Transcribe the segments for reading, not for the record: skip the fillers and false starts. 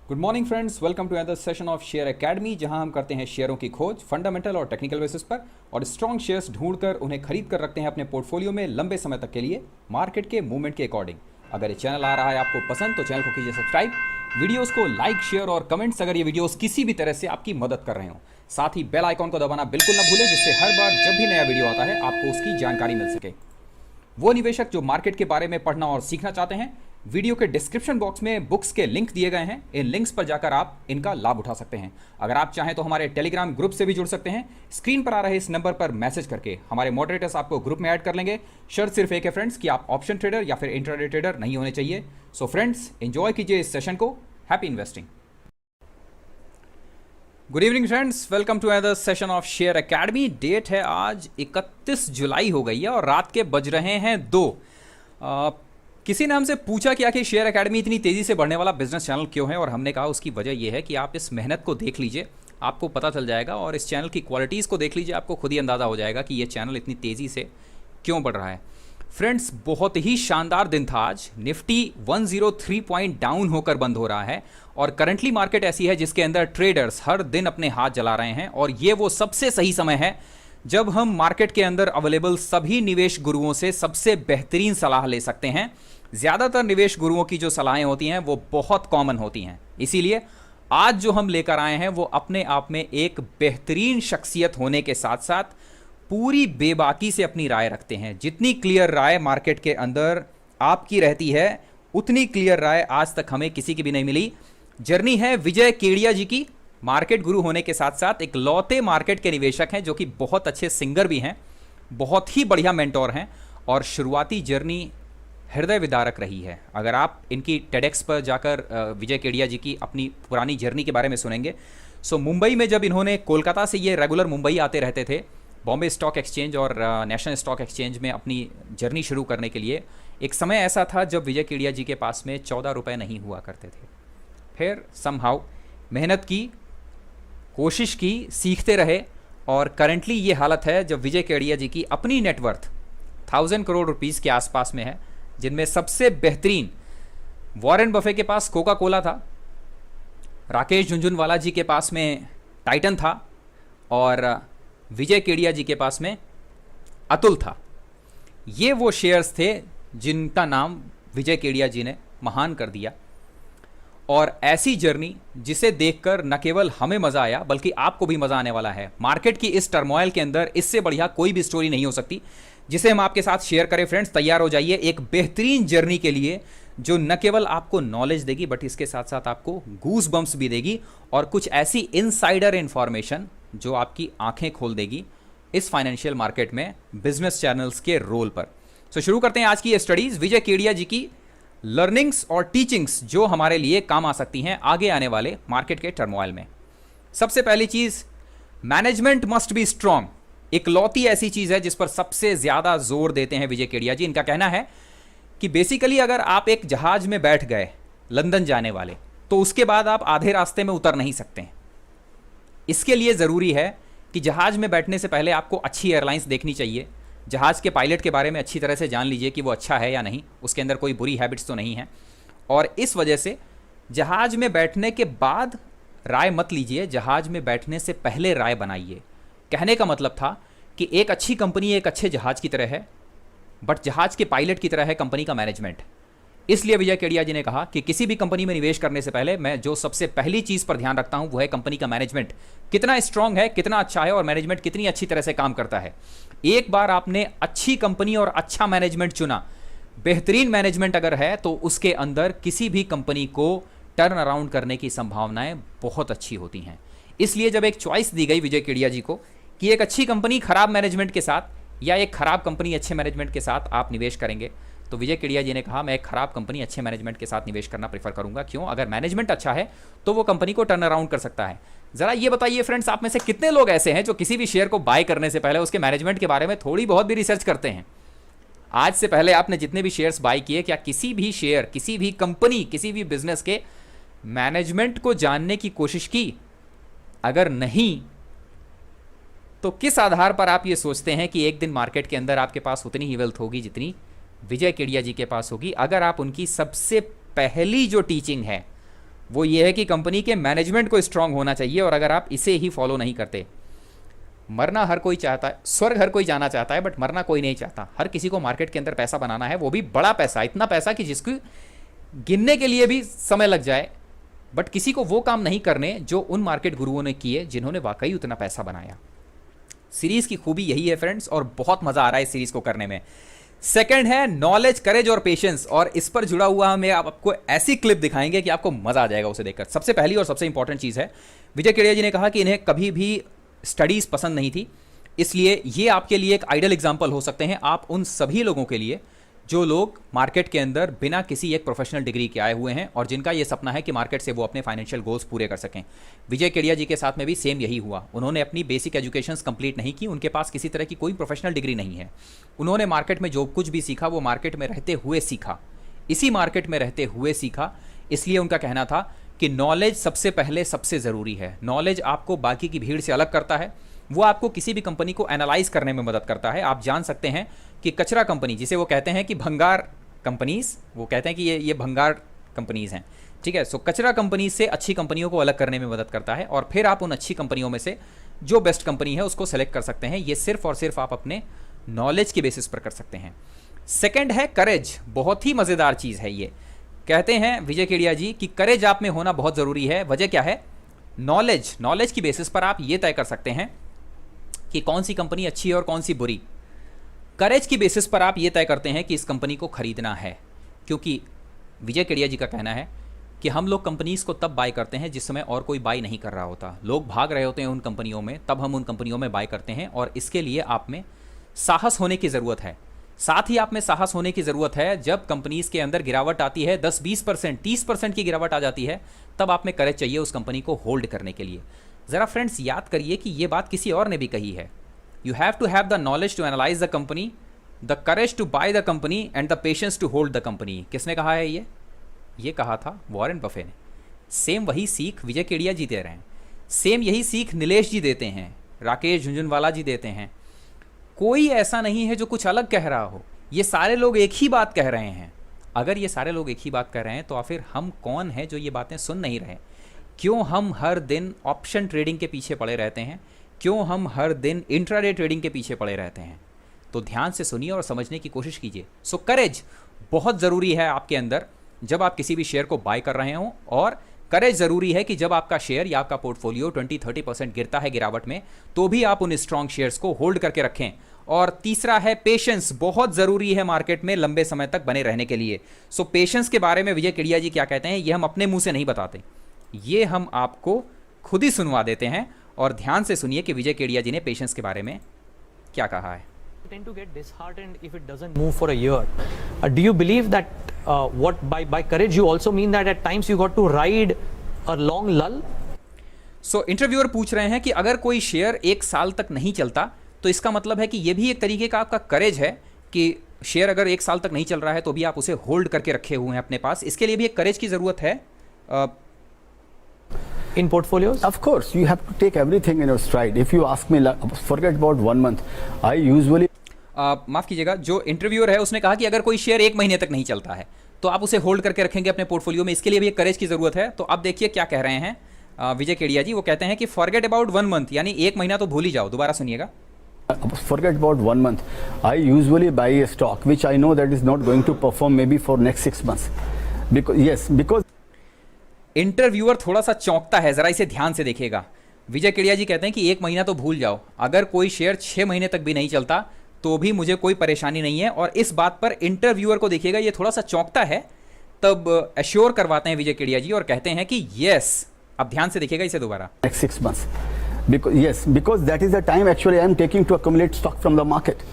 Good morning friends, welcome to another session of Share Academy, जहां हम करते हैं शेयरों की खोज फंडामेंटल और टेक्निकल बेसिस पर और स्ट्रॉन्ग शेयर्स ढूंढकर उन्हें खरीद कर रखते हैं अपने पोर्टफोलियो में लंबे समय तक के लिए मार्केट के मूवमेंट के अकॉर्डिंग। अगर ये चैनल आ रहा है आपको पसंद तो चैनल को कीजिए सब्सक्राइब, वीडियोस को लाइक शेयर और कमेंट्स अगर ये वीडियोस किसी भी तरह से आपकी मदद कर रहे हो। साथ ही बेल आइकॉन को दबाना बिल्कुल ना भूलें, जिससे हर बार जब भी नया वीडियो आता है आपको उसकी जानकारी मिल सके। वो निवेशक जो मार्केट के बारे में पढ़ना और सीखना चाहते हैं, वीडियो के डिस्क्रिप्शन बॉक्स में बुक्स के लिंक दिए गए हैं। इन लिंक्स पर जाकर आप इनका लाभ उठा सकते हैं। अगर आप चाहें तो हमारे टेलीग्राम ग्रुप से भी जुड़ सकते हैं। स्क्रीन पर आ रहे इस नंबर पर मैसेज करके हमारे मॉडरेटर्स आपको ग्रुप में ऐड कर लेंगे। शर्त सिर्फ एक है फ्रेंड्स कि आप ऑप्शन ट्रेडर या फिर इंट्राडे ट्रेडर नहीं होने चाहिए। सो फ्रेंड्स, एंजॉय कीजिए इस सेशन को। Happy investing. Good evening friends, welcome to another session of Share Academy. Date है आज 31 जुलाई हो गई है और रात के बज रहे हैं 2। किसी ने हमसे पूछा कि आखिर शेयर एकेडमी इतनी तेज़ी से बढ़ने वाला बिजनेस चैनल क्यों है, और हमने कहा उसकी वजह यह है कि आप इस मेहनत को देख लीजिए, आपको पता चल जाएगा, और इस चैनल की क्वालिटीज़ को देख लीजिए, आपको खुद ही अंदाज़ा हो जाएगा कि ये चैनल इतनी तेज़ी से क्यों बढ़ रहा है। फ्रेंड्स, बहुत ही शानदार दिन था आज। निफ्टी 103 पॉइंट डाउन होकर बंद हो रहा है और करंटली मार्केट ऐसी है जिसके अंदर ट्रेडर्स हर दिन अपने हाथ जला रहे हैं, और ये वो सबसे सही समय है जब हम मार्केट के अंदर अवेलेबल सभी निवेश गुरुओं से सबसे बेहतरीन सलाह ले सकते हैं। ज़्यादातर निवेश गुरुओं की जो सलाहें होती हैं वो बहुत कॉमन होती हैं, इसीलिए आज जो हम लेकर आए हैं वो अपने आप में एक बेहतरीन शख्सियत होने के साथ साथ पूरी बेबाकी से अपनी राय रखते हैं। जितनी क्लियर राय मार्केट के अंदर आपकी रहती है, उतनी क्लियर राय आज तक हमें किसी की भी नहीं मिली। जर्नी है विजय केडिया जी की। मार्केट गुरु होने के साथ साथ एक लौते मार्केट के निवेशक हैं, जो कि बहुत अच्छे सिंगर भी हैं, बहुत ही बढ़िया मेंटोर हैं, और शुरुआती जर्नी हृदय विदारक रही है। अगर आप इनकी टेडेक्स पर जाकर विजय केडिया जी की अपनी पुरानी जर्नी के बारे में सुनेंगे, सो मुंबई में जब इन्होंने, कोलकाता से ये रेगुलर मुंबई आते रहते थे बॉम्बे स्टॉक एक्सचेंज और नेशनल स्टॉक एक्सचेंज में अपनी जर्नी शुरू करने के लिए, एक समय ऐसा था जब विजय केडिया जी के पास में 14 रुपये नहीं हुआ करते थे। फिर समहाउ मेहनत की, कोशिश की, सीखते रहे, और करंटली ये हालत है जब विजय केडिया जी की अपनी नेटवर्थ 1000 करोड़ रुपीज़ के आसपास में है, जिनमें सबसे बेहतरीन वॉरेन बफे के पास कोका कोला था, राकेश झुनझुनवाला जी के पास में टाइटन था, और विजय केडिया जी के पास में अतुल था। ये वो शेयर्स थे जिनका नाम विजय केडिया जी ने महान कर दिया। और ऐसी जर्नी जिसे देखकर न केवल हमें मज़ा आया बल्कि आपको भी मज़ा आने वाला है। मार्केट की इस टर्मोइल के अंदर इससे बढ़िया कोई भी स्टोरी नहीं हो सकती जिसे हम आपके साथ शेयर करें। फ्रेंड्स, तैयार हो जाइए एक बेहतरीन जर्नी के लिए, जो न केवल आपको नॉलेज देगी बट इसके साथ साथ आपको गूस बम्प्स भी देगी, और कुछ ऐसी इनसाइडर इन्फॉर्मेशन जो आपकी आंखें खोल देगी इस फाइनेंशियल मार्केट में बिजनेस चैनल्स के रोल पर। सो शुरू करते हैं आज की ये स्टडीज, विजय केडिया जी की लर्निंग्स और टीचिंग्स जो हमारे लिए काम आ सकती हैं आगे आने वाले मार्केट के टर्मोइल में। सबसे पहली चीज, मैनेजमेंट मस्ट बी स्ट्रांग। इकलौती ऐसी चीज है जिस पर सबसे ज्यादा जोर देते हैं विजय केडिया जी। इनका कहना है कि बेसिकली अगर आप एक जहाज में बैठ गए लंदन जाने वाले, तो उसके बाद आप आधे रास्ते में उतर नहीं सकते हैं। इसके लिए ज़रूरी है कि जहाज में बैठने से पहले आपको अच्छी एयरलाइंस देखनी चाहिए, जहाज के पायलट के बारे में अच्छी तरह से जान लीजिए कि वो अच्छा है या नहीं, उसके अंदर कोई बुरी हैबिट्स तो नहीं है। और इस वजह से जहाज में बैठने के बाद राय मत लीजिए, जहाज में बैठने से पहले राय बनाइए। कहने का मतलब था कि एक अच्छी कंपनी एक अच्छे जहाज की तरह है, बट जहाज के पायलट की तरह है कंपनी का मैनेजमेंट। इसलिए विजय केडिया जी ने कहा कि किसी भी कंपनी में निवेश करने से पहले मैं जो सबसे पहली चीज़ पर ध्यान रखता हूं वो है कंपनी का मैनेजमेंट कितना स्ट्रांग है, कितना अच्छा है, और मैनेजमेंट कितनी अच्छी तरह से काम करता है। एक बार आपने अच्छी कंपनी और अच्छा मैनेजमेंट चुना, बेहतरीन मैनेजमेंट अगर है, तो उसके अंदर किसी भी कंपनी को टर्न अराउंड करने की संभावनाएं बहुत अच्छी होती हैं। इसलिए जब एक चॉइस दी गई विजय केडिया जी को कि एक अच्छी कंपनी खराब मैनेजमेंट के साथ या एक खराब कंपनी अच्छे मैनेजमेंट के साथ आप निवेश करेंगे, तो विजय केडिया जी ने कहा मैं एक खराब कंपनी अच्छे मैनेजमेंट के साथ निवेश करना प्रेफर करूंगा। क्यों? अगर मैनेजमेंट अच्छा है तो वो कंपनी को टर्न अराउंड कर सकता है। जरा ये बताइए फ्रेंड्स, आप में से कितने लोग ऐसे हैं जो किसी भी शेयर को बाय करने से पहले उसके मैनेजमेंट के बारे में थोड़ी बहुत भी रिसर्च करते हैं? आज से पहले आपने जितने भी शेयर्स बाय किए, क्या किसी भी शेयर, किसी भी कंपनी, किसी भी बिजनेस के मैनेजमेंट को जानने की कोशिश की? अगर नहीं, तो किस आधार पर आप ये सोचते हैं कि एक दिन मार्केट के अंदर आपके पास उतनी ही वेल्थ होगी जितनी विजय केडिया जी के पास होगी? अगर आप उनकी सबसे पहली जो टीचिंग है वो ये है कि कंपनी के मैनेजमेंट को स्ट्रांग होना चाहिए, और अगर आप इसे ही फॉलो नहीं करते, मरना हर कोई चाहता है, स्वर्ग हर कोई जाना चाहता है, बट मरना कोई नहीं चाहता। हर किसी को मार्केट के अंदर पैसा बनाना है, वो भी बड़ा पैसा, इतना पैसा कि जिसको गिनने के लिए भी समय लग जाए, बट किसी को वो काम नहीं करने जो उन मार्केट गुरुओं ने किए जिन्होंने वाकई उतना पैसा बनाया। सीरीज की खूबी यही है फ्रेंड्स, और बहुत मजा आ रहा है इस सीरीज को करने में। सेकंड है नॉलेज, करेज और पेशेंस, और इस पर जुड़ा हुआ हमें आपको ऐसी क्लिप दिखाएंगे कि आपको मजा आ जाएगा उसे देखकर। सबसे पहली और सबसे इंपॉर्टेंट चीज है, विजय केडिया जी ने कहा कि इन्हें कभी भी स्टडीज पसंद नहीं थी, इसलिए ये आपके लिए एक आइडल एग्जाम्पल हो सकते हैं, आप उन सभी लोगों के लिए जो लोग मार्केट के अंदर बिना किसी एक प्रोफेशनल डिग्री के आए हुए हैं और जिनका ये सपना है कि मार्केट से वो अपने फाइनेंशियल गोल्स पूरे कर सकें। विजय केडिया जी के साथ में भी सेम यही हुआ। उन्होंने अपनी बेसिक एजुकेशंस कंप्लीट नहीं की, उनके पास किसी तरह की कोई प्रोफेशनल डिग्री नहीं है। उन्होंने मार्केट में जो कुछ भी सीखा वो मार्केट में रहते हुए सीखा, इसी मार्केट में रहते हुए सीखा। इसलिए उनका कहना था कि नॉलेज सबसे पहले सबसे ज़रूरी है। नॉलेज आपको बाकी की भीड़ से अलग करता है, वो आपको किसी भी कंपनी को एनालाइज करने में मदद करता है। आप जान सकते हैं कि कचरा कंपनी, जिसे वो कहते हैं कि भंगार कंपनीज, वो कहते हैं कि ये भंगार कंपनीज हैं, ठीक है। सो कचरा कंपनी से अच्छी कंपनियों को अलग करने में मदद करता है, और फिर आप उन अच्छी कंपनियों में से जो बेस्ट कंपनी है उसको सेलेक्ट कर सकते हैं। ये सिर्फ और सिर्फ आप अपने नॉलेज के बेसिस पर कर सकते हैं। सेकेंड है करेज, बहुत ही मज़ेदार चीज़ है ये। कहते हैं विजय केडिया जी कि करेज आप में होना बहुत ज़रूरी है। वजह क्या है? नॉलेज की बेसिस पर आप ये तय कर सकते हैं कि कौन सी कंपनी अच्छी है और कौन सी बुरी। करेज की बेसिस पर आप ये तय करते हैं कि इस कंपनी को खरीदना है, क्योंकि विजय केडिया जी का कहना है कि हम लोग कंपनीज को तब बाय करते हैं जिस समय और कोई बाय नहीं कर रहा होता। लोग भाग रहे होते हैं उन कंपनियों में, तब हम उन कंपनियों में बाय करते हैं, और इसके लिए आप में साहस होने की ज़रूरत है। साथ ही आप में साहस होने की ज़रूरत है जब कंपनीज के अंदर गिरावट आती है, 10-20%, 30% की गिरावट आ जाती है, तब आप में करेज चाहिए उस कंपनी को होल्ड करने के लिए। ज़रा फ्रेंड्स याद करिए कि ये बात किसी और ने भी कही है। You have to have the knowledge to analyze the company, the courage to buy the company and the patience to hold the company। किसने कहा है ये कहा था वॉरेन बफे ने। सेम वही सीख विजय केडिया जी दे रहे हैं, सेम यही सीख नीलेश जी देते हैं, राकेश झुंझुनवाला जी देते हैं। कोई ऐसा नहीं है जो कुछ अलग कह रहा हो, ये सारे लोग एक ही बात कह रहे हैं। अगर ये सारे लोग एक ही बात कह रहे हैं तो फिर हम कौन हैं जो ये बातें सुन नहीं रहे? क्यों हम हर दिन ऑप्शन ट्रेडिंग के पीछे पड़े रहते हैं? क्यों हम हर दिन इंट्राडे ट्रेडिंग के पीछे पड़े रहते हैं? तो ध्यान से सुनिए और समझने की कोशिश कीजिए। सो करेज बहुत ज़रूरी है आपके अंदर जब आप किसी भी शेयर को बाय कर रहे हों, और करेज ज़रूरी है कि जब आपका शेयर या आपका पोर्टफोलियो 20-30% गिरता है गिरावट में, तो भी आप उन स्ट्रॉन्ग शेयर्स को होल्ड करके रखें। और तीसरा है पेशेंस, बहुत ज़रूरी है मार्केट में लंबे समय तक बने रहने के लिए। सो पेशेंस के बारे में विजय केडिया जी क्या कहते हैं, ये हम अपने मुंह से नहीं बताते, ये हम आपको खुद ही सुनवा देते हैं। और ध्यान से सुनिए कि विजय केडिया जी ने पेशेंस के बारे में क्या कहा है। Tend to get disheartened if it doesn't move for a year. Do you believe that what by courage you also mean that at times you got to ride a long lull? So interviewer पूछ रहे हैं कि अगर कोई share 1 साल तक नहीं चलता तो इसका मतलब है कि ये भी एक तरीके का आपका करेज है कि शेयर अगर 1 साल तक नहीं चल रहा है तो भी आप उसे होल्ड करके रखे हुए हैं अपने पास। इसके लिए भी एक करेज की ज़रूरत है। In portfolios? Of course, you have to take everything in your stride. If you ask me, forget about 1 month. I usually माफ़ कीजिएगा, जो इंटरव्यूअर है उसने कहा कि अगर कोई शेयर 1 महीने तक नहीं चलता है तो आप उसे होल्ड करके रखेंगे अपने पोर्टफोलियो में। इसके लिए भी एक करेज की ज़रूरत है। तो अब देखिए क्या कह रहे हैं विजय केडिया जी। वो कहते हैं कि फॉरगेट अबाउट 1 मंथ, यानी 1 महीना तो भूल ही जाओ। दोबारा सुनिएगा। forget about 1 month. I usually buy a stock which I know that is not going to perform maybe for next 6 months. Because interviewer थोड़ा सा चौंकता है, ज़रा इसे ध्यान से देखिएगा। विजय केडिया जी कहते हैं कि 1 महीना तो भूल जाओ, अगर कोई शेयर 6 महीने तक भी नहीं चलता तो भी मुझे कोई परेशानी नहीं है। और इस बात पर इंटरव्यूअर को देखिएगा, ये थोड़ा सा चौंकता है, तब एश्योर करवाते हैं विजय केडिया जी और कहते हैं कि यस। अब ध्यान से देखिएगा इसे दोबारा। next 6 months. Because that is the time actually I am taking to accumulate stock from the market.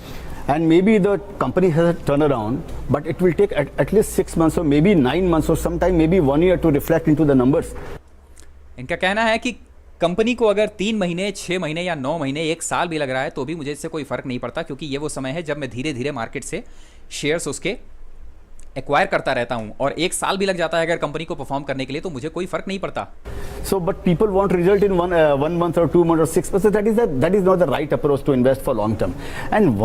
And maybe the company has a turnaround, but it will take at least 6 months or maybe 9 months or sometime maybe 1 year to reflect into the numbers. इनका कहना है कि company को अगर 3 महीने, 6 महीने या 9 महीने, 1 साल भी लग रहा है तो भी मुझे इससे कोई फ़र्क नहीं पड़ता, क्योंकि ये वो समय है जब मैं धीरे धीरे मार्केट से शेयर्स उसके एक्वायर करता रहता हूँ। और 1 साल भी लग जाता है अगर कंपनी को परफॉर्म करने के लिए तो मुझे कोई फ़र्क नहीं पड़ता। So, but people want result in one month or 2 months or 6 months. That is not the right approach to invest for long term. And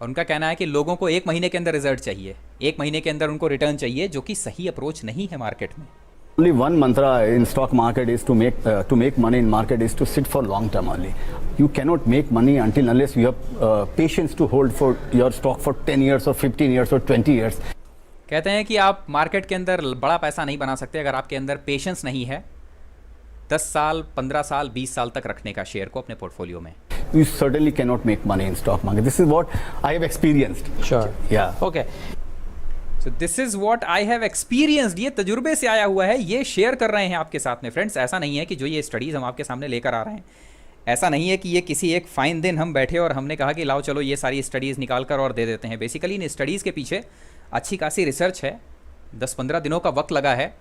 और उनका कहना है कि लोगों को 1 महीने के अंदर रिजल्ट चाहिए, 1 महीने के अंदर उनको रिटर्न चाहिए, जो कि सही अप्रोच नहीं है मार्केट में। Only one mantra in stock market is to make money in market is to sit for long term only. You cannot make money until unless you have patience to hold for your stock for 10 years or 15 years or 20 years. कहते हैं कि आप market के अंदर बड़ा पैसा नहीं बना सकते अगर आपके अंदर पेशेंस नहीं है 10 साल 15 साल 20 साल तक रखने का शेयर को अपने पोर्टफोलियो में. You certainly cannot make money in stock market. This is what I have experienced. Sure. Yeah. Okay. So this is what I have experienced. ये तजुर्बे से आया हुआ है, ये शेयर कर रहे हैं आपके साथ में फ्रेंड्स. ऐसा नहीं है कि जो ये स्टडीज़ हम आपके सामने लेकर आ रहे हैं, ऐसा नहीं है कि ये किसी एक फाइन दिन हम बैठे और हमने कहा कि लाओ चलो ये सारी स्टडीज़ निकाल कर और दे देते हैं. बेसिकली इन स्टडीज़ के पीछे अच्छी खासी रिसर्च है, 10-15 दिनों का वक्त लगा है,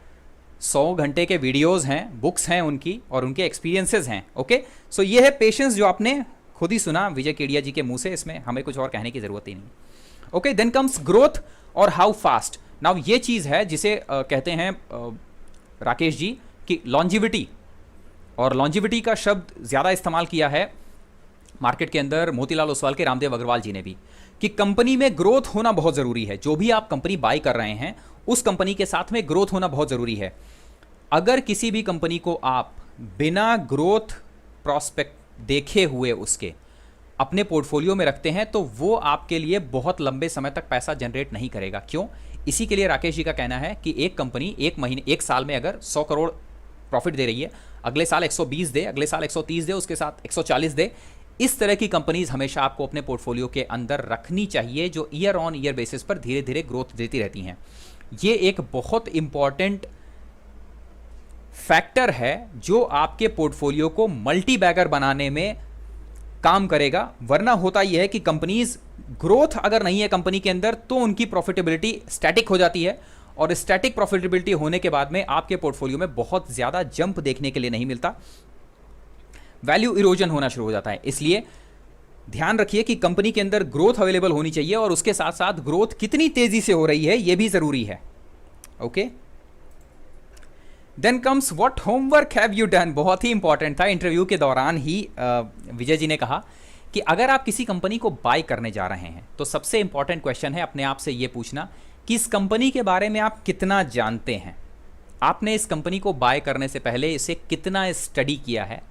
100 घंटे के वीडियोस हैं, बुक्स हैं उनकी और उनके एक्सपीरियंसेस हैं. ओके, सो ये है पेशेंस जो आपने खुद ही सुना विजय केडिया जी के मुंह से. इसमें हमें कुछ और कहने की ज़रूरत ही नहीं. ओके, देन कम्स ग्रोथ और हाउ फास्ट. नाउ ये चीज़ है जिसे कहते हैं राकेश जी कि लॉन्जिविटी, और लॉन्जिविटी का शब्द ज़्यादा इस्तेमाल किया है मार्केट के अंदर मोतीलाल ओसवाल के रामदेव अग्रवाल जी ने भी, कि कंपनी में ग्रोथ होना बहुत ज़रूरी है. जो भी आप कंपनी बाय कर रहे हैं उस कंपनी के साथ में ग्रोथ होना बहुत ज़रूरी है. अगर किसी भी कंपनी को आप बिना ग्रोथ प्रॉस्पेक्ट देखे हुए उसके अपने पोर्टफोलियो में रखते हैं तो वो आपके लिए बहुत लंबे समय तक पैसा जनरेट नहीं करेगा. क्यों? इसी के लिए राकेश जी का कहना है कि एक कंपनी एक साल में अगर 100 करोड़ प्रॉफिट दे रही है, अगले साल 120 दे, अगले साल 130 दे, उसके साथ 140 दे, इस तरह की कंपनीज हमेशा आपको अपने पोर्टफोलियो के अंदर रखनी चाहिए जो ईयर ऑन ईयर बेसिस पर धीरे धीरे ग्रोथ देती रहती हैं. ये एक बहुत इंपॉर्टेंट फैक्टर है जो आपके पोर्टफोलियो को मल्टी बैगर बनाने में काम करेगा. वरना होता यह है कि कंपनीज ग्रोथ अगर नहीं है कंपनी के अंदर तो उनकी प्रॉफिटेबिलिटी स्टैटिक हो जाती है, और स्टैटिक प्रॉफिटेबिलिटी होने के बाद में आपके पोर्टफोलियो में बहुत ज़्यादा जंप देखने के लिए नहीं मिलता, वैल्यू इरोजन होना शुरू हो जाता है. इसलिए ध्यान रखिए कि कंपनी के अंदर ग्रोथ अवेलेबल होनी चाहिए और उसके साथ साथ ग्रोथ कितनी तेजी से हो रही है ये भी ज़रूरी है. Okay, then comes what homework have you done. बहुत ही इंपॉर्टेंट था. इंटरव्यू के दौरान ही विजय जी ने कहा कि अगर आप किसी कंपनी को बाय करने जा रहे हैं तो सबसे इंपॉर्टेंट क्वेश्चन है अपने आप से ये पूछना कि इस कंपनी के बारे में आप कितना जानते हैं. आपने इस कंपनी को बाय करने से पहले इसे कितना स्टडी किया है,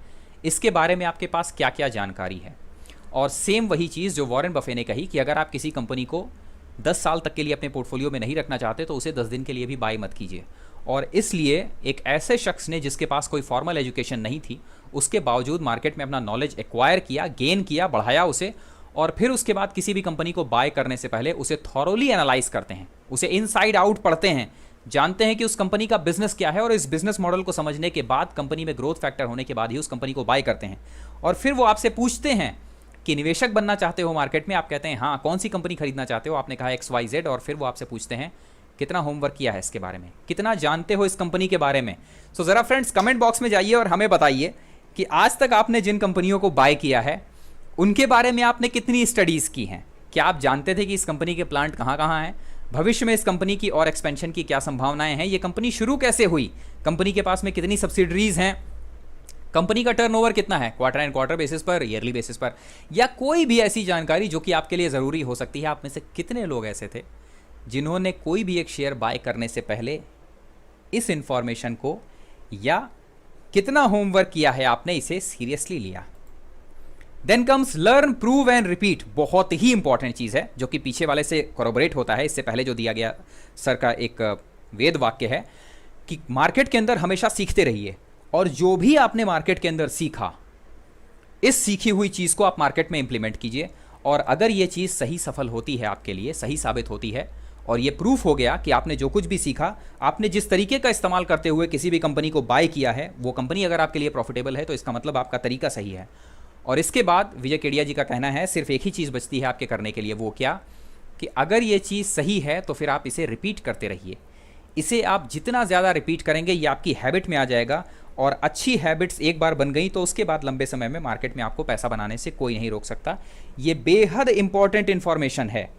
इसके बारे में आपके पास क्या क्या जानकारी है. और सेम वही चीज़ जो वॉरेन बफे ने कही कि अगर आप किसी कंपनी को 10 साल तक के लिए अपने पोर्टफोलियो में नहीं रखना चाहते तो उसे 10 दिन के लिए भी बाय मत कीजिए. और इसलिए एक ऐसे शख्स ने जिसके पास कोई फॉर्मल एजुकेशन नहीं थी, उसके बावजूद मार्केट में अपना नॉलेज एक्वायर किया, गेन किया, बढ़ाया उसे, और फिर उसके बाद किसी भी कंपनी को बाय करने से पहले उसे थॉरोली एनालाइज करते हैं, उसे इनसाइड आउट पढ़ते हैं, जानते हैं कि उस कंपनी का बिजनेस क्या है, और इस बिजनेस मॉडल को समझने के बाद कंपनी में ग्रोथ फैक्टर होने के बाद ही उस कंपनी को बाय करते हैं. और फिर वो आपसे पूछते हैं कि निवेशक बनना चाहते हो मार्केट में, आप कहते हैं हाँ, कौन सी कंपनी खरीदना चाहते हो, आपने कहा XYZ, और फिर वो आपसे पूछते हैं कितना होमवर्क किया है इसके बारे में, कितना जानते हो इस कंपनी के बारे में. सो ज़रा फ्रेंड्स कमेंट बॉक्स में जाइए और हमें बताइए कि आज तक आपने जिन कंपनियों को बाय किया है उनके बारे में आपने कितनी स्टडीज़ की हैं. क्या आप जानते थे कि इस कंपनी के प्लांट कहाँ कहाँ हैं, भविष्य में इस कंपनी की और एक्सपेंशन की क्या संभावनाएं हैं, ये कंपनी शुरू कैसे हुई, कंपनी के पास में कितनी सब्सिडरीज हैं, कंपनी का टर्नओवर कितना है, क्वार्टर एंड क्वार्टर बेसिस पर, ईयरली बेसिस पर, या कोई भी ऐसी जानकारी जो कि आपके लिए ज़रूरी हो सकती है. आप में से कितने लोग ऐसे थे जिन्होंने कोई भी एक शेयर बाय करने से पहले इस इंफॉर्मेशन को या कितना होमवर्क किया है आपने इसे सीरियसली लिया. Then comes learn, prove and repeat. बहुत ही इंपॉर्टेंट चीज़ है जो कि पीछे वाले से कोरोबरेट होता है. इससे पहले जो दिया गया सर का एक वेद वाक्य है कि मार्केट के अंदर हमेशा सीखते रहिए, और जो भी आपने मार्केट के अंदर सीखा, इस सीखी हुई चीज़ को आप मार्केट में इंप्लीमेंट कीजिए. और अगर ये चीज़ सही सफल होती है, आपके लिए सही साबित होती है, और ये प्रूफ हो गया कि आपने जो कुछ भी सीखा, आपने जिस तरीके का इस्तेमाल करते हुए किसी भी कंपनी को बाय किया है, वो कंपनी अगर आपके लिए प्रॉफिटेबल है तो इसका मतलब आपका तरीका सही है. और इसके बाद विजय केडिया जी का कहना है सिर्फ एक ही चीज़ बचती है आपके करने के लिए. वो क्या? कि अगर ये चीज़ सही है तो फिर आप इसे रिपीट करते रहिए. इसे आप जितना ज़्यादा रिपीट करेंगे ये आपकी हैबिट में आ जाएगा, और अच्छी हैबिट्स एक बार बन गई तो उसके बाद लंबे समय में मार्केट में आपको पैसा बनाने से कोई नहीं रोक सकता. ये बेहद इंपॉर्टेंट इन्फॉर्मेशन है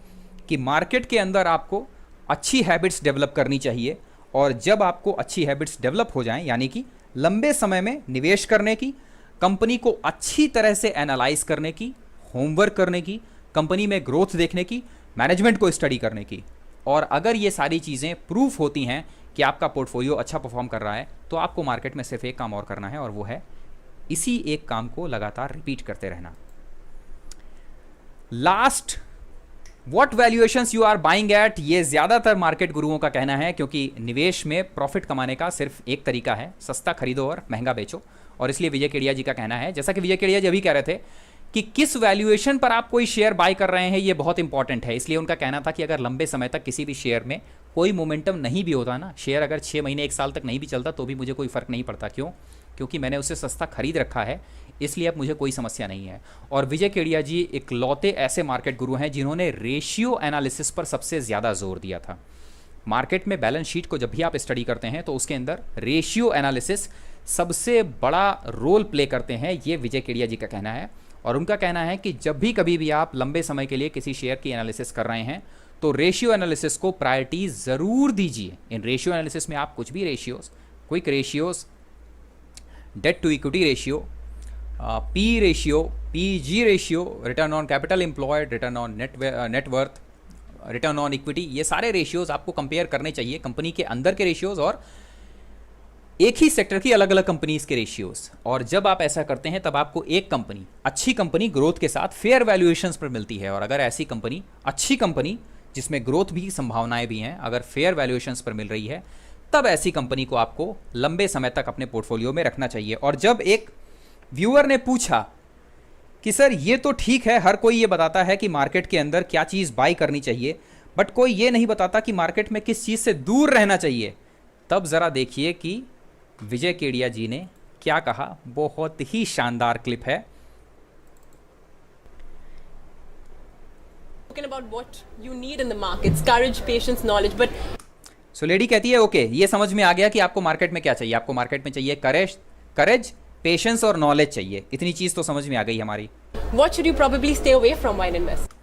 कि मार्केट के अंदर आपको अच्छी हैबिट्स डेवलप करनी चाहिए, और जब आपको अच्छी हैबिट्स डेवलप हो जाएं, यानी कि लंबे समय में निवेश करने की, कंपनी को अच्छी तरह से एनालाइज करने की, होमवर्क करने की, कंपनी में ग्रोथ देखने की, मैनेजमेंट को स्टडी करने की, और अगर ये सारी चीज़ें प्रूफ होती हैं कि आपका पोर्टफोलियो अच्छा परफॉर्म कर रहा है, तो आपको मार्केट में सिर्फ एक काम और करना है, और वो है इसी एक काम को लगातार रिपीट करते रहना। Last, what valuations you are buying at, ये ज़्यादातर मार्केट गुरुओं का कहना है, क्योंकि निवेश में प्रॉफिट कमाने का सिर्फ एक तरीका है, सस्ता खरीदो और महंगा बेचो। और इसलिए विजय केडिया जी का कहना है, जैसा कि विजय केडिया जी अभी कह रहे थे, कि किस वैल्यूएशन पर आप कोई शेयर बाय कर रहे हैं, ये बहुत इंपॉर्टेंट है। इसलिए उनका कहना था कि अगर लंबे समय तक किसी भी शेयर में कोई मोमेंटम नहीं भी होता ना, शेयर अगर 6 महीने 1 साल तक नहीं भी चलता तो भी मुझे कोई फ़र्क नहीं पड़ता। क्यों? क्योंकि मैंने उसे सस्ता खरीद रखा है, इसलिए अब मुझे कोई समस्या नहीं है। और विजय केडिया जी इकलौते ऐसे मार्केट गुरु हैं जिन्होंने रेशियो एनालिसिस पर सबसे ज़्यादा जोर दिया था। मार्केट में बैलेंस शीट को जब भी आप स्टडी करते हैं तो उसके अंदर रेशियो एनालिसिस सबसे बड़ा रोल प्ले करते हैं, ये विजय केडिया जी का कहना है। और उनका कहना है कि जब भी कभी भी आप लंबे समय के लिए किसी शेयर की एनालिसिस कर रहे हैं तो रेशियो एनालिसिस को प्रायोरिटी ज़रूर दीजिए। इन रेशियो एनालिसिस में आप कुछ भी ratios, quick ratios, debt to equity ratio, P ratio, PEG ratio, return on capital employed, return on net worth, return on equity, ये सारे रेशियोज आपको कंपेयर करने चाहिए, कंपनी के अंदर के रेशियोज और एक ही सेक्टर की अलग अलग कंपनीज के रेशियोज। और जब आप ऐसा करते हैं तब आपको एक कंपनी, अच्छी कंपनी ग्रोथ के साथ फेयर वैल्यूएशंस पर मिलती है। और अगर ऐसी कंपनी, अच्छी कंपनी जिसमें ग्रोथ भी संभावनाएं भी हैं, अगर फेयर वैल्यूएशंस पर मिल रही है, तब ऐसी कंपनी को आपको लंबे समय तक अपने पोर्टफोलियो में रखना चाहिए। और जब एक व्यूअर ने पूछा कि सर ये तो ठीक है, हर कोई ये बताता है कि मार्केट के अंदर क्या चीज़ बाई करनी चाहिए, बट कोई ये नहीं बताता कि मार्केट में किस चीज़ से दूर रहना चाहिए, तब ज़रा देखिए कि विजय केडिया जी ने क्या कहा। बहुत ही शानदार क्लिप है। About what you need in the markets, courage, patience, knowledge, but so lady कहती है ओके, ये समझ में आ गया कि आपको मार्केट में क्या चाहिए। आपको मार्केट में चाहिए करेज, पेशेंस और नॉलेज चाहिए। इतनी चीज़ तो समझ में आ गई हमारी। what should you probably stay away from while investing?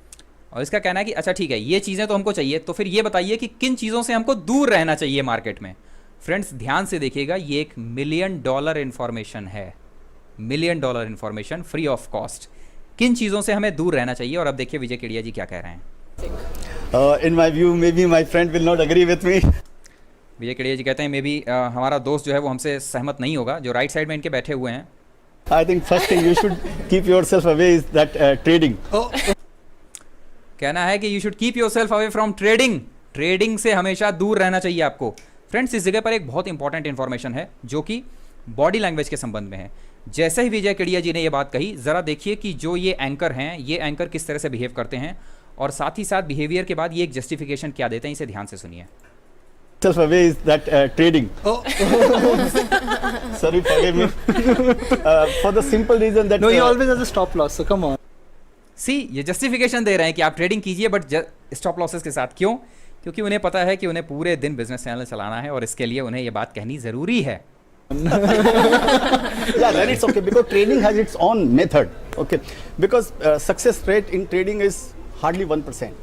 और इसका कहना है कि अच्छा ठीक है, ये चीज़ें तो हमको चाहिए, तो फिर ये बताइए कि किन चीज़ों से हमको दूर रहना चाहिए मार्केट में। फ्रेंड्स ध्यान से देखिएगा, ये एक $1 मिलियन इन्फॉर्मेशन है, $1 million information free of cost. किन चीज़ों से हमें दूर रहना चाहिए। और अब देखिए विजय केडिया जी क्या कह रहे हैं। In my view, maybe my friend will not agree with me. विजय केडिया जी कहते हैं मे बी हमारा दोस्त जो है वो हमसे सहमत नहीं होगा, जो राइट साइड में इनके बैठे हुए हैं। I think first thing you should keep yourself away is that trading. कहना है कि you should keep your self away from trading. Trading से हमेशा दूर रहना चाहिए आपको। फ्रेंड्स इस जगह पर एक बहुत इंपॉर्टेंट इन्फॉर्मेशन है जो कि बॉडी लैंग्वेज के संबंध में है। जैसे ही विजय केडिया जी ने ये बात कही, ज़रा देखिए कि जो ये एंकर हैं, ये एंकर किस तरह से बिहेव करते हैं, और साथ ही साथ बिहेवियर के बाद ये एक जस्टिफिकेशन क्या देते हैं, इसे ध्यान से सुनिए। Self away is that trading. Sorry, forgive me. For the simple reason that No, he always has a stop loss, so come on. सी ये जस्टिफिकेशन दे रहे हैं कि आप ट्रेडिंग कीजिए बट स्टॉप लॉसेस के साथ। क्यों? क्योंकि उन्हें पता है कि उन्हें पूरे दिन बिजनेस चैनल चलाना है और इसके लिए उन्हें ये बात कहनी ज़रूरी है। Yeah, then it's okay because trading has its own method. Okay, because success rate in trading is hardly 1%.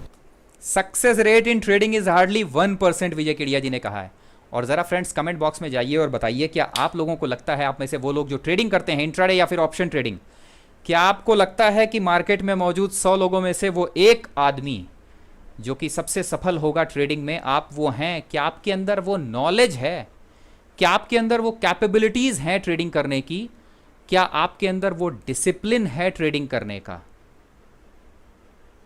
Success rate in trading is hardly 1%, विजय केडिया जी ने कहा है। और ज़रा फ्रेंड्स कमेंट बॉक्स में जाइए और बताइए, क्या आप लोगों को लगता है, आप में से वो लोग जो ट्रेडिंग करते हैं इंट्राडे या फिर ऑप्शन ट्रेडिंग, क्या आपको लगता है कि मार्केट में मौजूद 100 लोगों में से वो एक आदमी जो कि सबसे सफल होगा ट्रेडिंग में, आप वो हैं? क्या आपके अंदर वो नॉलेज है? क्या आपके अंदर वो कैपेबिलिटीज़ हैं ट्रेडिंग करने की? क्या आपके अंदर वो डिसिप्लिन है ट्रेडिंग करने का?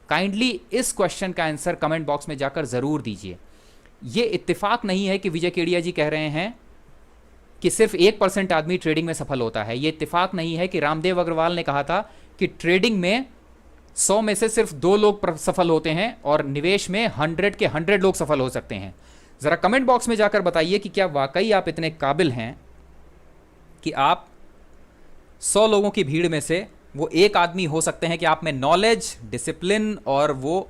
काइंडली इस क्वेश्चन का आंसर कमेंट बॉक्स में जाकर ज़रूर दीजिए। ये इत्तेफाक नहीं है कि विजय केडिया जी कह रहे हैं कि सिर्फ 1% आदमी ट्रेडिंग में सफल होता है। ये इत्तेफाक नहीं है कि रामदेव अग्रवाल ने कहा था कि ट्रेडिंग में 100 में से सिर्फ 2 लोग सफल होते हैं और निवेश में 100 के 100 लोग सफल हो सकते हैं। ज़रा कमेंट बॉक्स में जाकर बताइए कि क्या वाकई आप इतने काबिल हैं कि आप 100 लोगों की भीड़ में से वो एक आदमी हो सकते हैं कि आप में नॉलेज, डिसिप्लिन और वो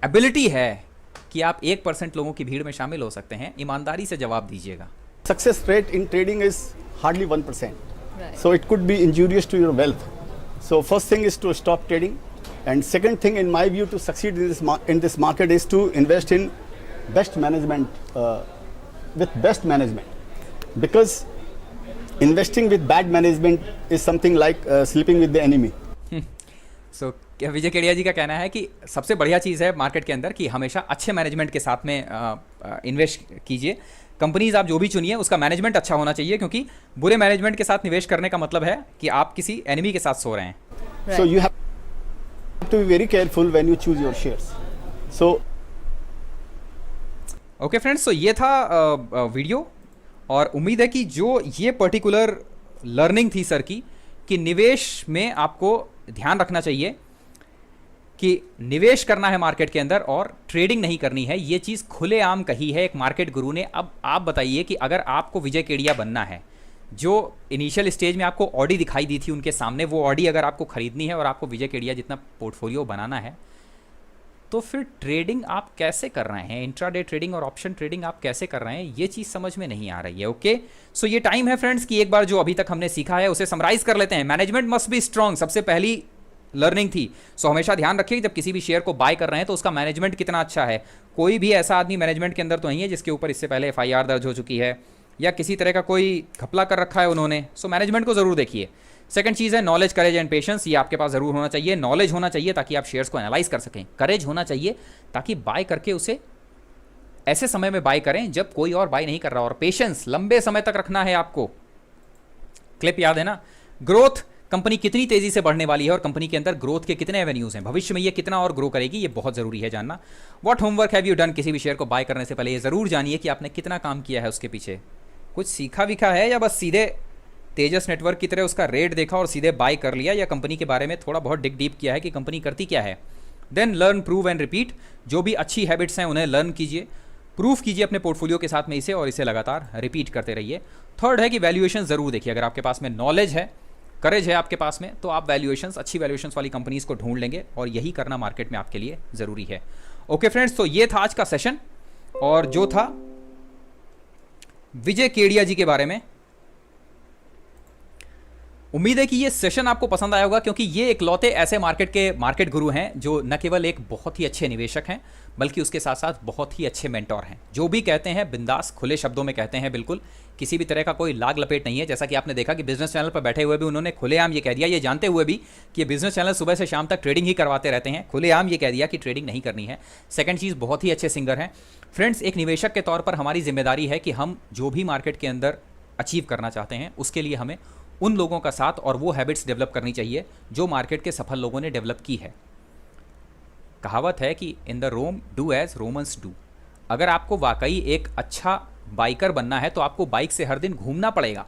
एबिलिटी है कि आप 1% लोगों की भीड़ में शामिल हो सकते हैं। ईमानदारी से जवाब दीजिएगा। Success rate in trading is hardly 1%. Right. So it could be injurious to your wealth. So first thing is to stop trading, and second thing, in my view, to succeed in this market is to invest in best management, with best management, because investing with bad management is something like sleeping with the enemy. सो विजय केडिया जी का कहना है कि सबसे बढ़िया चीज़ है market के अंदर कि हमेशा अच्छे मैनेजमेंट के साथ में इन्वेस्ट कीजिए, कंपनीज आप जो भी चुनिए उसका मैनेजमेंट अच्छा होना चाहिए, क्योंकि बुरे मैनेजमेंट के साथ निवेश करने का मतलब है कि आप किसी एनिमी के साथ सो रहे हैं. So you have to be very careful when you choose your shares. So okay friends, तो ये था वीडियो, और उम्मीद है कि जो ये पर्टिकुलर लर्निंग थी सर की, कि निवेश में आपको ध्यान रखना चाहिए कि निवेश करना है मार्केट के अंदर और ट्रेडिंग नहीं करनी है. ये चीज़ खुलेआम कही है एक मार्केट गुरु ने. अब आप बताइए कि अगर आपको विजय केडिया बनना है, जो इनिशियल स्टेज में आपको ऑडी दिखाई दी थी उनके सामने, वो ऑडी अगर आपको खरीदनी है और आपको विजय केडिया जितना पोर्टफोलियो बनाना है, तो फिर ट्रेडिंग आप कैसे कर रहे हैं, इंट्राडे ट्रेडिंग और ऑप्शन ट्रेडिंग आप कैसे कर रहे हैं, ये चीज़ समझ में नहीं आ रही है. ओके, सो ये टाइम है फ्रेंड्स कि एक बार जो अभी तक हमने सीखा है उसे समराइज कर लेते हैं. मैनेजमेंट मस्ट बी स्ट्रांग, सबसे पहली लर्निंग थी. सो हमेशा ध्यान रखिए जब किसी भी शेयर को बाय कर रहे हैं तो उसका मैनेजमेंट कितना अच्छा है. कोई भी ऐसा आदमी मैनेजमेंट के अंदर तो नहीं है जिसके ऊपर इससे पहले FIR दर्ज हो चुकी है या किसी तरह का कोई घपला कर रखा है उन्होंने. सो मैनेजमेंट को ज़रूर देखिए. सेकंड चीज़ है नॉलेज, करेज एंड पेशेंस. ये आपके पास ज़रूर होना चाहिए. नॉलेज होना चाहिए ताकि आप शेयर्स को एनालाइज कर सकें. करेज होना चाहिए ताकि बाय करके उसे ऐसे समय में बाय करें जब कोई और बाय नहीं कर रहा. और पेशेंस, लंबे समय तक रखना है आपको. क्लिप याद है ना. ग्रोथ, कंपनी कितनी तेजी से बढ़ने वाली है और कंपनी के अंदर ग्रोथ के कितने एवेन्यूज हैं, भविष्य में ये कितना और ग्रो करेगी, ये बहुत ज़रूरी है जानना. What homework have you done, किसी भी शेयर को बाय करने से पहले ये ज़रूर जानिए कि आपने कितना काम किया है उसके पीछे. कुछ सीखा विखा है या बस सीधे तेजस नेटवर्क की तरह उसका रेट देखा और सीधे बाय कर लिया, या कंपनी के बारे में थोड़ा बहुत डिग डीप किया है कि कंपनी करती क्या है. Then learn, prove and repeat. जो भी अच्छी हैबिट्स हैं उन्हें लर्न कीजिए, प्रूफ कीजिए अपने पोर्टफोलियो के साथ में इसे, और इसे लगातार रिपीट करते रहिए. थर्ड है कि वैल्यूएशन ज़रूर देखिए. अगर आपके पास में नॉलेज है, करेज है आपके पास में, तो आप वैल्यूएशंस, अच्छी वैल्यूएशंस वाली कंपनीज को ढूंढ लेंगे, और यही करना मार्केट में आपके लिए ज़रूरी है. ओके फ्रेंड्स, तो ये था आज का सेशन, और जो था विजय केडिया जी के बारे में. उम्मीद है कि ये सेशन आपको पसंद आया होगा, क्योंकि ये इकलौते ऐसे मार्केट गुरु हैं जो न केवल एक बहुत ही अच्छे निवेशक हैं, बल्कि उसके साथ साथ बहुत ही अच्छे मेंटोर हैं. जो भी कहते हैं बिंदास खुले शब्दों में कहते हैं, बिल्कुल किसी भी तरह का कोई लाग लपेट नहीं है. जैसा कि आपने देखा कि बिजनेस चैनल पर बैठे हुए भी उन्होंने खुलेआम ये कह दिया, ये जानते हुए भी कि ये बिजनेस चैनल सुबह से शाम तक ट्रेडिंग ही करवाते रहते हैं, खुलेआम ये कह दिया कि ट्रेडिंग नहीं करनी है. सेकंड चीज़, बहुत ही अच्छे सिंगर हैं. फ्रेंड्स, एक निवेशक के तौर पर हमारी जिम्मेदारी है कि हम जो भी मार्केट के अंदर अचीव करना चाहते हैं उसके लिए हमें उन लोगों का साथ और वो हैबिट्स डेवलप करनी चाहिए जो मार्केट के सफल लोगों ने डेवलप की है. कहावत है कि in the Rome do as Romans do. अगर आपको वाकई एक अच्छा बाइकर बनना है तो आपको बाइक से हर दिन घूमना पड़ेगा,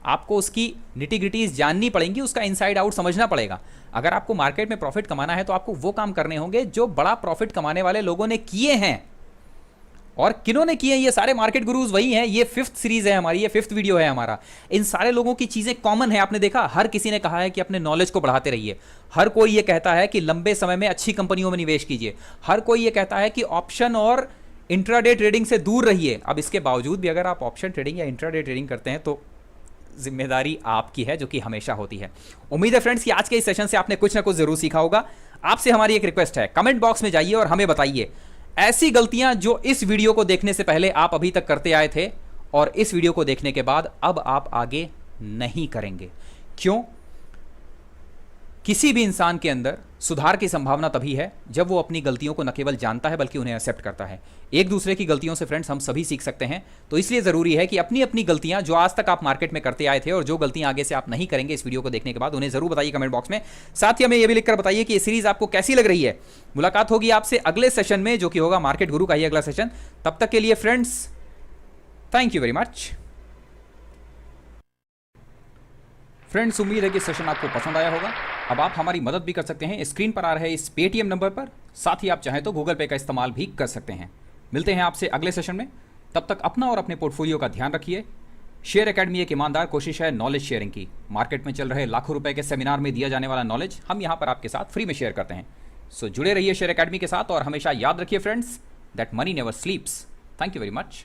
आपको उसकी निटी-ग्रिटीज़ जाननी पड़ेंगी, उसका इनसाइड आउट समझना पड़ेगा. अगर आपको मार्केट में प्रॉफिट कमाना है तो आपको वो काम करने होंगे जो बड़ा प्रॉफिट कमाने वाले लोगों ने किए हैं. और किन्होंने किए, ये सारे मार्केट गुरुज वही हैं. ये 5th सीरीज है हमारी, ये 5th वीडियो है हमारा. इन सारे लोगों की चीज़ें कॉमन है. आपने देखा, हर किसी ने कहा है कि अपने नॉलेज को बढ़ाते रहिए. हर कोई ये कहता है कि लंबे समय में अच्छी कंपनियों में निवेश कीजिए. हर कोई ये कहता है कि ऑप्शन और इंट्राडे ट्रेडिंग से दूर रहिए. अब इसके बावजूद भी अगर आप ऑप्शन ट्रेडिंग या इंट्राडे ट्रेडिंग करते हैं तो जिम्मेदारी आपकी है, जो कि हमेशा होती है. उम्मीद है फ्रेंड्स कि आज के इस सेशन से आपने कुछ ना कुछ जरूर सीखा होगा. आपसे हमारी एक रिक्वेस्ट है, कमेंट बॉक्स में जाइए और हमें बताइए ऐसी गलतियां जो इस वीडियो को देखने से पहले आप अभी तक करते आए थे और इस वीडियो को देखने के बाद अब आप आगे नहीं करेंगे. क्यों? किसी भी इंसान के अंदर सुधार की संभावना तभी है जब वो अपनी गलतियों को न केवल जानता है बल्कि उन्हें एक्सेप्ट करता है. एक दूसरे की गलतियों से फ्रेंड्स हम सभी सीख सकते हैं. तो इसलिए ज़रूरी है कि अपनी अपनी गलतियां जो आज तक आप मार्केट में करते आए थे और जो गलतियां आगे से आप नहीं करेंगे इस वीडियो को देखने के बाद, उन्हें ज़रूर बताइए कमेंट बॉक्स में. साथ ही हमें यह भी लिखकर बताइए कि ये सीरीज़ आपको कैसी लग रही है. मुलाकात होगी आपसे अगले सेशन में, जो कि होगा मार्केट गुरु का ही अगला सेशन. तब तक के लिए friends, thank you very much. Friends, उम्मीद है कि सेशन आपको पसंद आया होगा. अब आप हमारी मदद भी कर सकते हैं स्क्रीन पर आ रहे इस पेटीएम नंबर पर. साथ ही आप चाहें तो गूगल पे का इस्तेमाल भी कर सकते हैं. मिलते हैं आपसे अगले सेशन में. तब तक अपना और अपने पोर्टफोलियो का ध्यान रखिए. शेयर एकेडमी एक ईमानदार कोशिश है नॉलेज शेयरिंग की. मार्केट में चल रहे लाखों रुपए के सेमिनार में दिया जाने वाला नॉलेज हम यहाँ पर आपके साथ फ्री में शेयर करते हैं. सो जुड़े रहिए शेयर एकेडमी के साथ और हमेशा याद रखिए friends that money never स्लीप्स. Thank you very much.